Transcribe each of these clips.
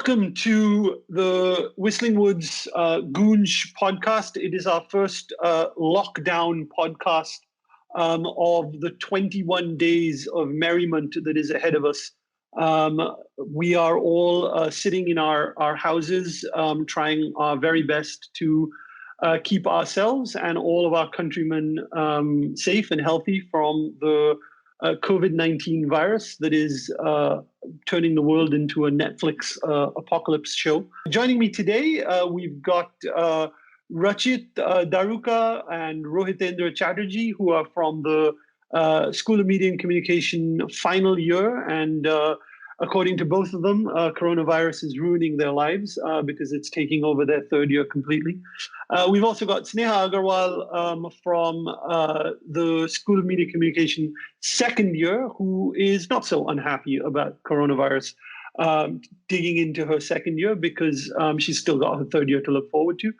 Welcome to the Whistling Woods Goonj podcast. It is our first lockdown podcast of the 21 days of merriment that is ahead of us. We are all sitting in our houses, trying our very best to keep ourselves and all of our countrymen safe and healthy from the COVID-19 virus that is turning the world into a Netflix apocalypse show. Joining me today, we've got Rachit, Daruka, and Rohitendra Chatterjee, who are from the School of Media and Communication final year. And according to both of them, coronavirus is ruining their lives because it's taking over their third year completely. We've also got Sneha Agarwal from the School of Media Communication second year, who is not so unhappy about coronavirus digging into her second year because she's still got her third year to look forward to.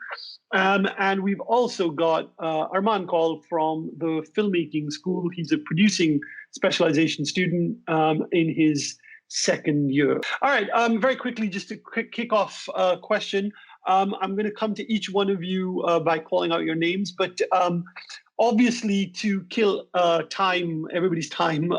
And we've also got Armaan Kaul from the filmmaking school. He's a producing specialization student in his second year. All right, very quickly, just a quick kickoff question. I'm going to come to each one of you by calling out your names, but obviously to kill time, everybody's time,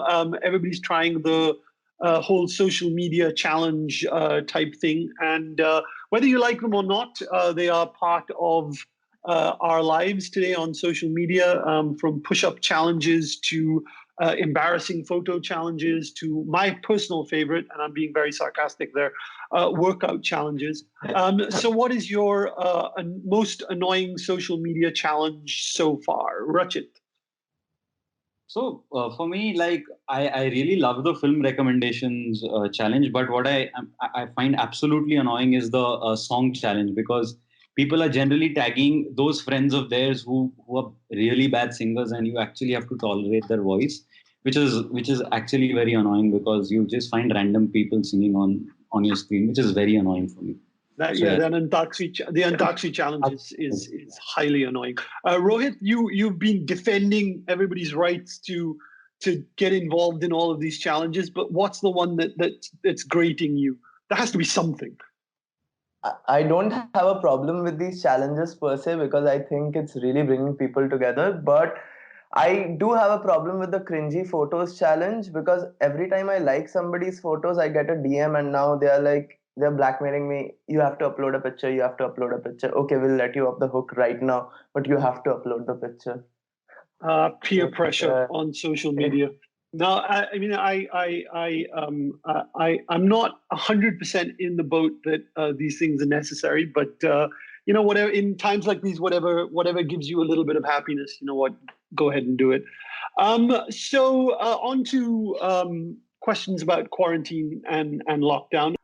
everybody's trying the whole social media challenge type thing. And whether you like them or not, they are part of our lives today on social media, from push-up challenges to embarrassing photo challenges to my personal favorite, and I'm being very sarcastic there, workout challenges. So what is your most annoying social media challenge so far? Rachit? So for me, like I really love the film recommendations challenge, but what I find absolutely annoying is the song challenge, because people are generally tagging those friends of theirs who are really bad singers, and you actually have to tolerate their voice, which is actually very annoying, because you just find random people singing on your screen, which is very annoying for me. The Antakshi challenge is highly annoying. Rohit, you've been defending everybody's rights to get involved in all of these challenges, but what's the one that's grating you? There has to be something. I don't have a problem with these challenges per se, because I think it's really bringing people together. But I do have a problem with the cringy photos challenge, because every time I like somebody's photos, I get a DM, and now they're blackmailing me. You have to upload a picture. You have to upload a picture. Okay, we'll let you off the hook right now, but you have to upload the picture. Peer pressure on social media. No, I'm not 100% in the boat that these things are necessary, but whatever, in times like these, whatever gives you a little bit of happiness, you know what, go ahead and do it. So on to questions about quarantine and lockdown.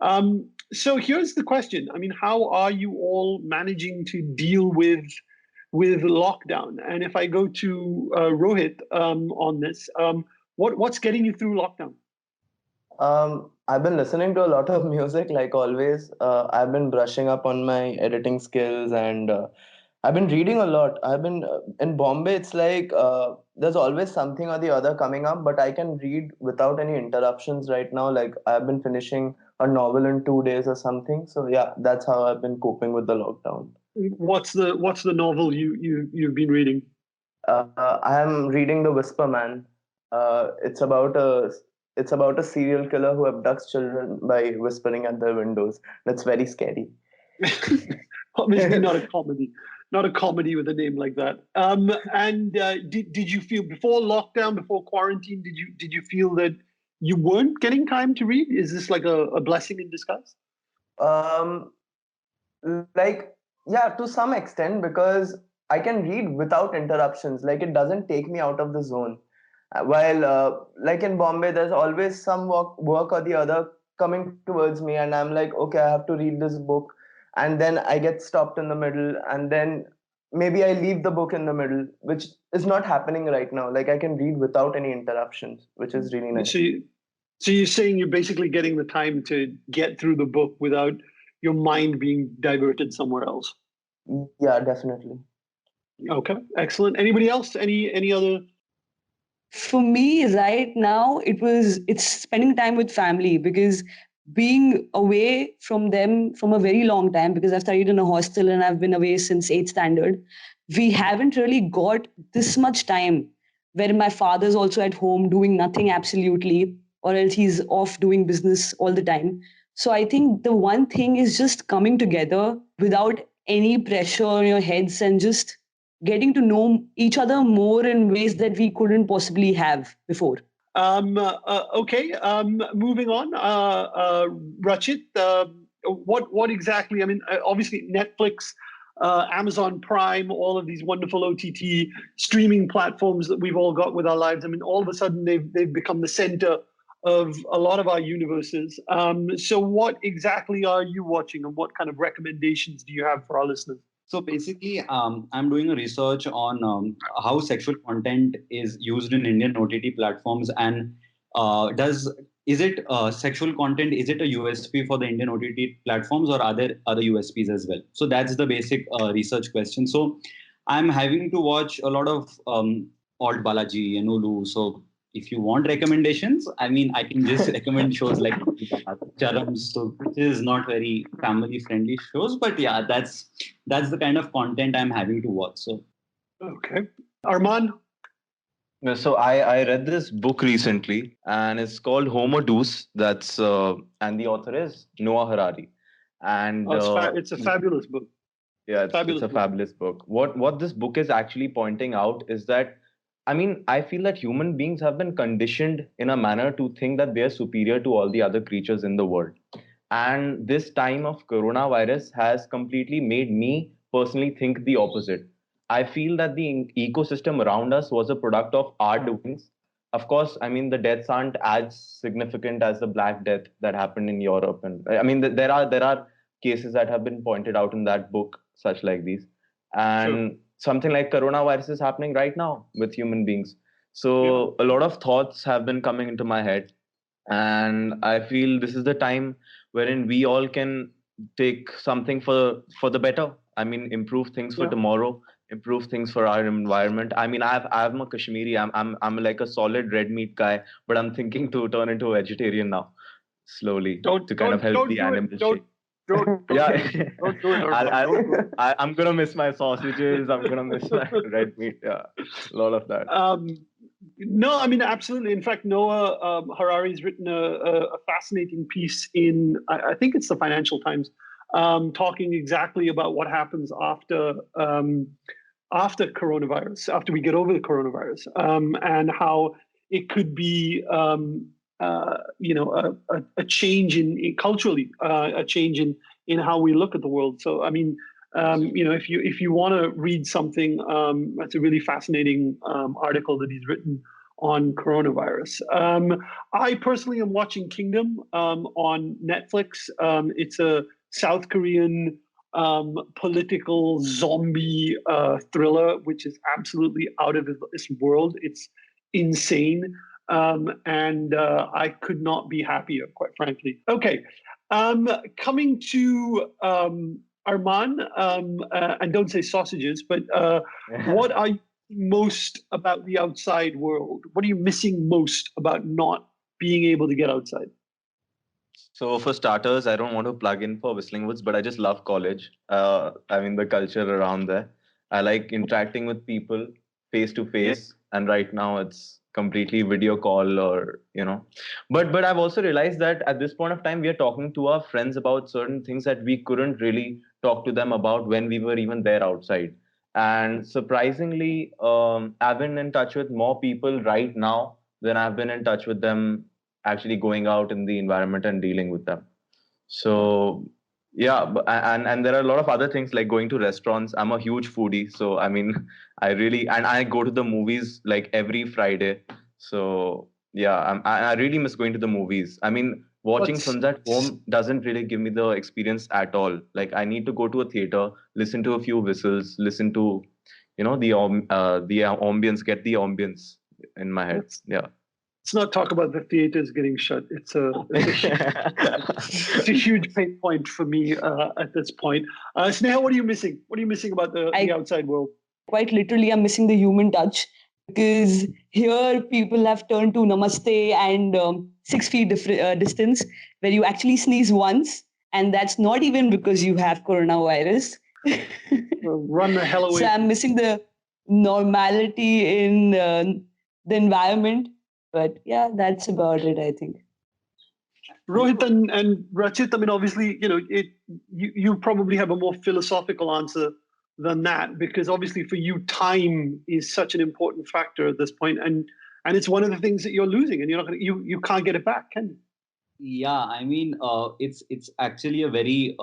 So here's the question. I mean, how are you all managing to deal with lockdown? And if I go to Rohit on this, what's getting you through lockdown? I've been listening to a lot of music, like always. I've been brushing up on my editing skills, and I've been reading a lot. I've been in Bombay. It's like there's always something or the other coming up, but I can read without any interruptions right now. Like I've been finishing a novel in 2 days or something. So yeah, that's how I've been coping with the lockdown. What's the novel you've been reading? I am reading The Whisper Man. It's about a serial killer who abducts children by whispering at their windows. That's very scary. Obviously not a comedy with a name like that. And did you feel before lockdown, before quarantine, did you feel that you weren't getting time to read? Is this like a blessing in disguise? Yeah, to some extent, because I can read without interruptions. Like it doesn't take me out of the zone. While like in Bombay, there's always some work or the other coming towards me, and I'm like, okay, I have to read this book, and then I get stopped in the middle, and then maybe I leave the book in the middle, which is not happening right now. Like I can read without any interruptions, which is really nice. So you're saying you're basically getting the time to get through the book without your mind being diverted somewhere else. Yeah, definitely. Okay, excellent. Anybody else? Any other? For me, right now, it's spending time with family, because being away from them from a very long time, because I've studied in a hostel and I've been away since 8th standard, we haven't really got this much time where my father's also at home doing nothing absolutely, or else he's off doing business all the time. So I think the one thing is just coming together without any pressure on your heads and just getting to know each other more in ways that we couldn't possibly have before. Okay. Moving on. Rachit, what exactly? I mean, obviously Netflix, Amazon Prime, all of these wonderful OTT streaming platforms that we've all got with our lives. I mean, all of a sudden they've become the center of a lot of our universes. So, what exactly are you watching, and what kind of recommendations do you have for our listeners? So basically, I'm doing a research on how sexual content is used in Indian OTT platforms, and does is it sexual content? Is it a USP for the Indian OTT platforms, or are there other USPs as well? So that's the basic research question. So I'm having to watch a lot of Alt Balaji and Hulu. So if you want recommendations, I mean, I can just recommend shows like Charam, so which is not very family friendly shows, but yeah, that's the kind of content I'm having to watch. So Okay, Armaan. So I read this book recently, and it's called Homo Deus. That's and the author is Noah Harari, and It's a fabulous book. yeah, it's a fabulous book. What this book is actually pointing out is that, I mean, I feel that human beings have been conditioned in a manner to think that they're superior to all the other creatures in the world. And this time of coronavirus has completely made me personally think the opposite. I feel that the ecosystem around us was a product of our doings. Of course, I mean, the deaths aren't as significant as the Black Death that happened in Europe. And I mean, there are cases that have been pointed out in that book, such like these. And something like coronavirus is happening right now with human beings. So a lot of thoughts have been coming into my head, and I feel this is the time wherein we all can take something for the better. I mean, improve things for tomorrow, improve things for our environment. I mean, I'm a Kashmiri. I'm like a solid red meat guy, but I'm thinking to turn into a vegetarian now, slowly, to kind of help the animal shape. Don't do it. I'm gonna miss my sausages. I'm gonna miss my red meat. Yeah, a lot of that. No, I mean, absolutely. In fact, Noah Harari's written a fascinating piece in, I think it's the Financial Times, talking exactly about what happens after coronavirus, after we get over the coronavirus, and how it could be, a change in culturally, a change in how we look at the world. So, I mean, if you want to read something, that's a really fascinating article that he's written on coronavirus. I personally am watching Kingdom on Netflix. It's a South Korean political zombie thriller, which is absolutely out of this world. It's insane. And I could not be happier, quite frankly. Okay, coming to Armaan, and don't say sausages, but what are you most about the outside world? What are you missing most about not being able to get outside? So for starters, I don't want to plug in for Whistling Woods, but I just love college. I mean, the culture around there. I like interacting with people face to face, and right now it's completely video call, or but I've also realized that at this point of time we are talking to our friends about certain things that we couldn't really talk to them about when we were even there outside. And surprisingly, I've been in touch with more people right now than I've been in touch with them actually going out in the environment and dealing with them. So yeah, and there are a lot of other things like going to restaurants. I'm a huge foodie, so I mean, I go to the movies like every Friday. So yeah, I really miss going to the movies. I mean, watching films at home doesn't really give me the experience at all. Like, I need to go to a theater, listen to a few whistles, listen to the ambience, get the ambience in my head. Yeah. Let's not talk about the theaters getting shut. It's a huge pain point for me at this point. Sneha, what are you missing? What are you missing about the outside world? Quite literally, I'm missing the human touch, because here people have turned to namaste and 6 feet distance, where you actually sneeze once, and that's not even because you have coronavirus. Run the hell away. So I'm missing the normality in the environment. But yeah, that's about it, I think. Rohit and Rachit, I mean, obviously, you probably have a more philosophical answer than that, because obviously for you, time is such an important factor at this point, and it's one of the things that you're losing, and you can't get it back, can you? Yeah, I mean, it's actually a very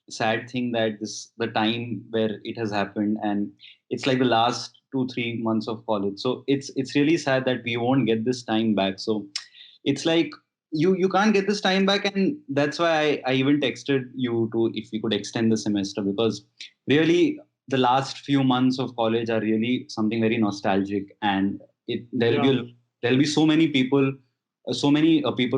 sad thing that the time where it has happened, and it's like the last 2 3 months of college. So it's really sad that we won't get this time back. So it's like you can't get this time back, and that's why I even texted you to if we could extend the semester, because really the last few months of college are really something very nostalgic, and there'll be so many people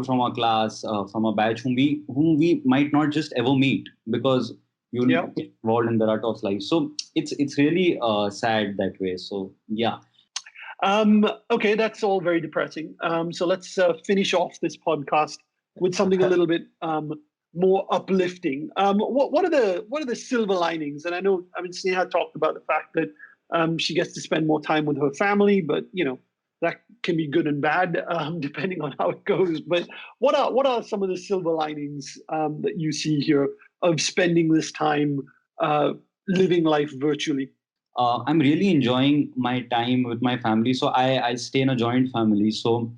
from our class, from our batch, whom we might not just ever meet, because you'll get involved in the rut of life. So it's really sad that way. So yeah. Okay, that's all very depressing. So let's finish off this podcast with something a little bit more uplifting. What are the silver linings? And I mean, Sneha talked about the fact that she gets to spend more time with her family, but that can be good and bad depending on how it goes. But what are some of the silver linings that you see here of spending this time living life virtually? I'm really enjoying my time with my family. So I stay in a joint family. So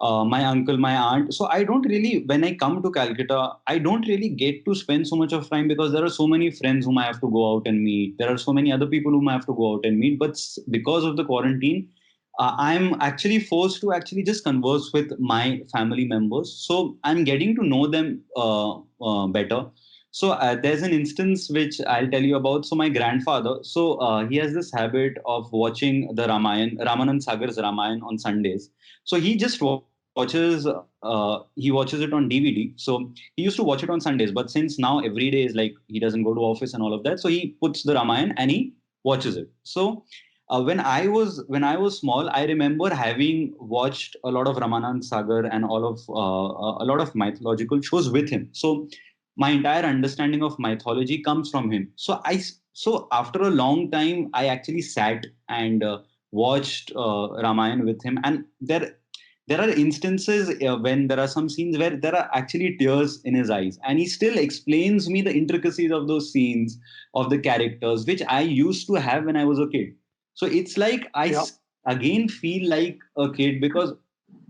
my uncle, my aunt. So I don't really, when I come to Calcutta, I don't really get to spend so much of time, because there are so many friends whom I have to go out and meet. There are so many other people whom I have to go out and meet. But because of the quarantine, I'm actually forced to actually just converse with my family members. So I'm getting to know them better. So there's an instance which I'll tell you about. So my grandfather, so he has this habit of watching the Ramanand Sagar's Ramayan on Sundays. So he just watches it on DVD. So he used to watch it on Sundays, but since now every day is like he doesn't go to office and all of that, so he puts the Ramayan and he watches it. So when I was small, I remember having watched a lot of Ramanand Sagar and all of a lot of mythological shows with him. So my entire understanding of mythology comes from him. So after a long time, I actually sat and watched Ramayan with him, and there are instances when there are some scenes where there are actually tears in his eyes, and he still explains me the intricacies of those scenes, of the characters, which I used to have when I was a kid. So it's like again feel like a kid, because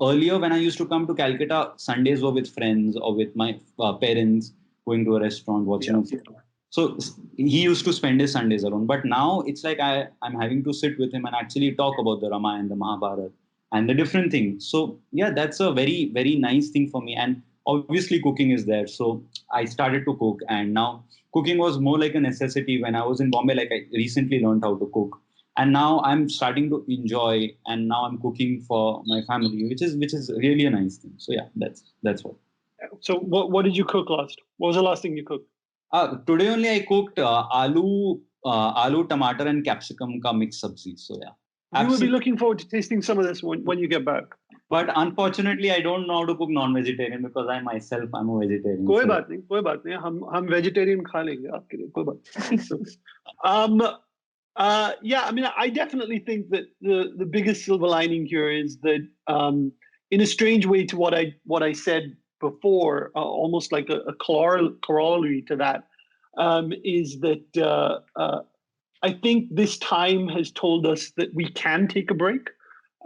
earlier when I used to come to Calcutta, Sundays were with friends or with my parents, going to a restaurant, watching a film. So he used to spend his Sundays alone. But now it's like I'm having to sit with him and actually talk about the Ramayana, the Mahabharata, and the different things. So yeah, that's a very, very nice thing for me. And obviously cooking is there. So I started to cook, and now cooking was more like a necessity when I was in Bombay. Like I recently learned how to cook, and now I'm starting to enjoy, and now I'm cooking for my family, which is really a nice thing. So yeah, that's what. So what did you cook last? What was the last thing you cooked? Today only I cooked aloo, tomato, and capsicum ka mix sabzi. So yeah. We will be looking forward to tasting some of this when you get back. But unfortunately, I don't know how to cook non-vegetarian, because I'm a vegetarian. कोई बात नहीं हम vegetarian खा लेंगे आपके लिए कोई बात नहीं. Yeah, I mean, I definitely think that the biggest silver lining here is that, in a strange way to what I said before, almost like a corollary to that, is that I think this time has told us that we can take a break,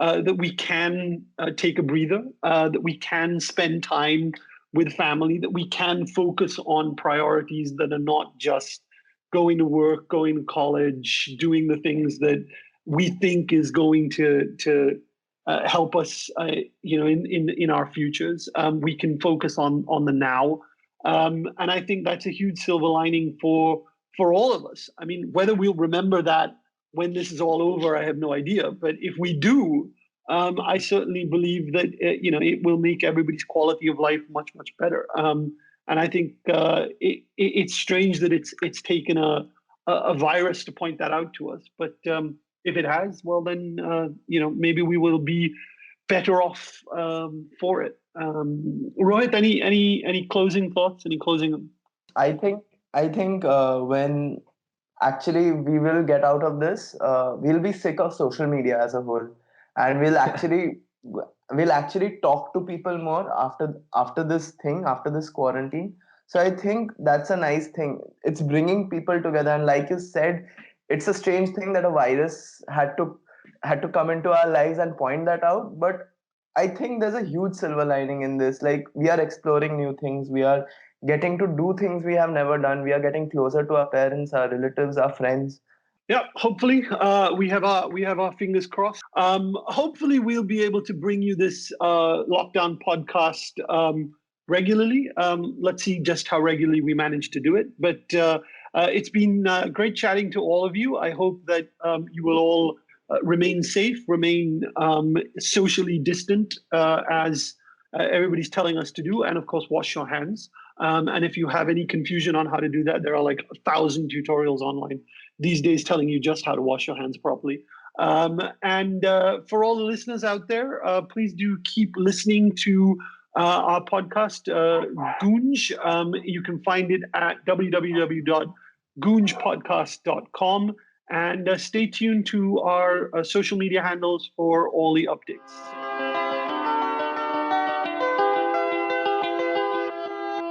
that we can take a breather, that we can spend time with family, that we can focus on priorities that are not just going to work, going to college, doing the things that we think is going to help us, in our futures. We can focus on the now, and I think that's a huge silver lining for all of us. I mean, whether we'll remember that when this is all over, I have no idea. But if we do, I certainly believe that it will make everybody's quality of life much better. And I think it's strange that it's taken a virus to point that out to us. But if it has, well then maybe we will be better off for it. Rohit, any closing thoughts? Any closing? I think when actually we will get out of this, we'll be sick of social media as a whole, and we'll actually talk to people more after this quarantine. So I think that's a nice thing. It's bringing people together, and like you said, it's a strange thing that a virus had to come into our lives and point that out. But I think there's a huge silver lining in this. Like, we are exploring new things. We are getting to do things we have never done. We are getting closer to our parents, our relatives, our friends. Yeah, hopefully we have our fingers crossed. Hopefully we'll be able to bring you this lockdown podcast regularly. Let's see just how regularly we manage to do it. But it's been great chatting to all of you. I hope that you will all remain safe, remain socially distant as everybody's telling us to do, and of course wash your hands. And if you have any confusion on how to do that, there are like 1,000 tutorials online these days telling you just how to wash your hands properly. And for all the listeners out there, please do keep listening to our podcast, Goonj. You can find it at www.goonjpodcast.com. And stay tuned to our social media handles for all the updates.